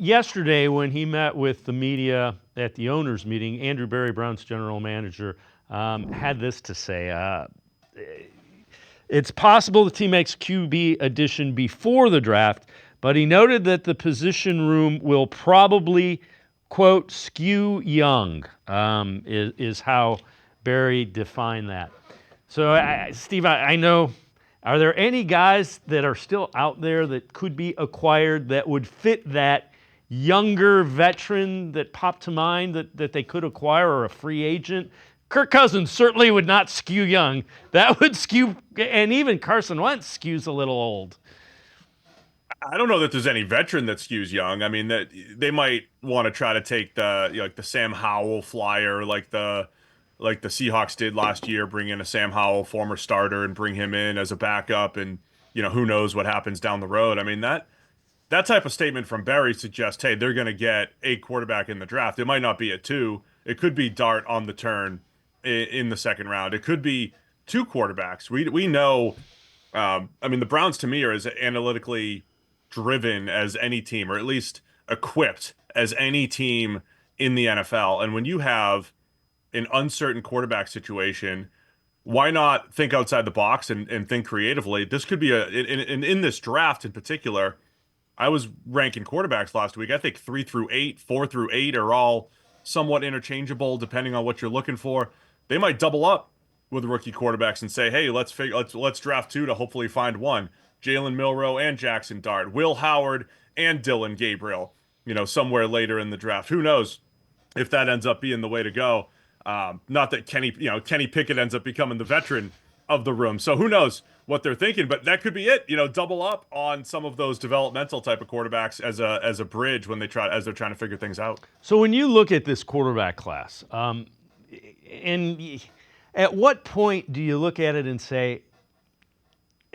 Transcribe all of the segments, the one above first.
yesterday when he met with the media at the owners' meeting, Andrew Berry, Brown's general manager, had this to say. It's possible the team makes QB addition before the draft, but he noted that the position room will probably, quote, skew young, is how Barry defined that. So, Steve, I know, are there any guys that are still out there that could be acquired that would fit that younger veteran that popped to mind that they could acquire, or a free agent? Kirk Cousins certainly would not skew young. That would skew, and even Carson Wentz skews a little old. I don't know that there's any veteran that skews young. I mean, that they might want to try to take like the Sam Howell flyer, like the Seahawks did last year, bring in a Sam Howell former starter and bring him in as a backup, and who knows what happens down the road. I mean, that type of statement from Barry suggests, hey, they're going to get a quarterback in the draft. It might not be at two. It could be Dart on the turn in the second round. It could be two quarterbacks. We know. I mean, the Browns to me are as analytically driven as any team, or at least equipped as any team in the NFL. And when you have an uncertain quarterback situation, why not think outside the box and think creatively? This could be in this draft in particular. I was ranking quarterbacks last week. I think 3 through 8, 4 through 8 are all somewhat interchangeable depending on what you're looking for. They might double up with rookie quarterbacks and say, "Hey, let's draft two to hopefully find one." Jalen Milroe and Jackson Dart, Will Howard and Dylan Gabriel, somewhere later in the draft. Who knows if that ends up being the way to go? Not that Kenny Pickett ends up becoming the veteran of the room. So who knows what they're thinking, but that could be it. Double up on some of those developmental type of quarterbacks as a bridge when as they're trying to figure things out. So when you look at this quarterback class, and at what point do you look at it and say,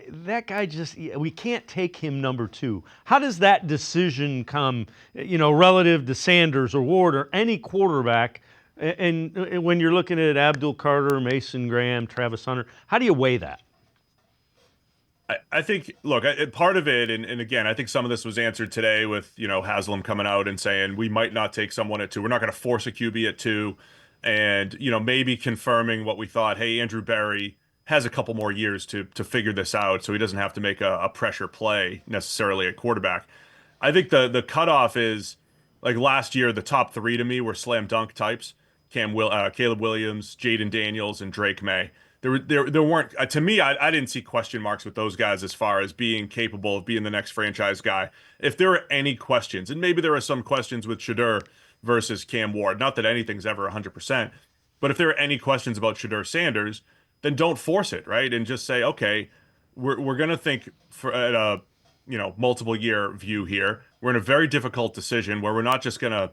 that guy we can't take him number two? How does that decision come, relative to Sanders or Ward or any quarterback? And when you're looking at Abdul Carter, Mason Graham, Travis Hunter, how do you weigh that? I think, look, part of it, and again, I think some of this was answered today with, Haslam coming out and saying we might not take someone at two. We're not going to force a QB at two. And, maybe confirming what we thought. Hey, Andrew Berry has a couple more years to figure this out, so he doesn't have to make a pressure play necessarily at quarterback. I think the cutoff is, like last year, the top three to me were slam dunk types: Caleb Williams, Jaden Daniels, and Drake May. There weren't, to me, I didn't see question marks with those guys as far as being capable of being the next franchise guy. If there are any questions, and maybe there are some questions with Shedeur versus Cam Ward, not that anything's ever 100%, but if there are any questions about Shedeur Sanders, then don't force it, right? And just say, okay, we're going to think at a multiple year view here. We're in a very difficult decision where we're not just going to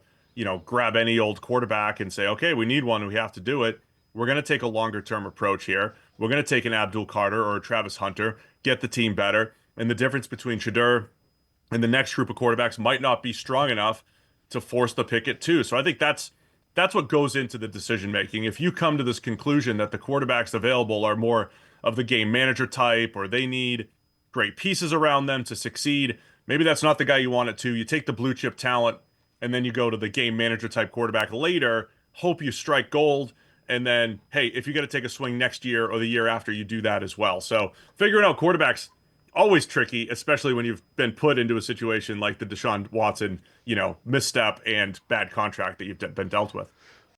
grab any old quarterback and say, okay, we need one, we have to do it. We're going to take a longer term approach here. We're going to take an Abdul Carter or a Travis Hunter, get the team better. And the difference between Shedeur and the next group of quarterbacks might not be strong enough to force the pick at two. So I think that's what goes into the decision making. If you come to this conclusion that the quarterbacks available are more of the game manager type, or they need great pieces around them to succeed, maybe that's not the guy you want it to. You take the blue chip talent and then you go to the game manager type quarterback later, hope you strike gold. And then, hey, if you got to take a swing next year or the year after, you do that as well. So figuring out quarterbacks, always tricky, especially when you've been put into a situation like the Deshaun Watson, misstep and bad contract that you've been dealt with.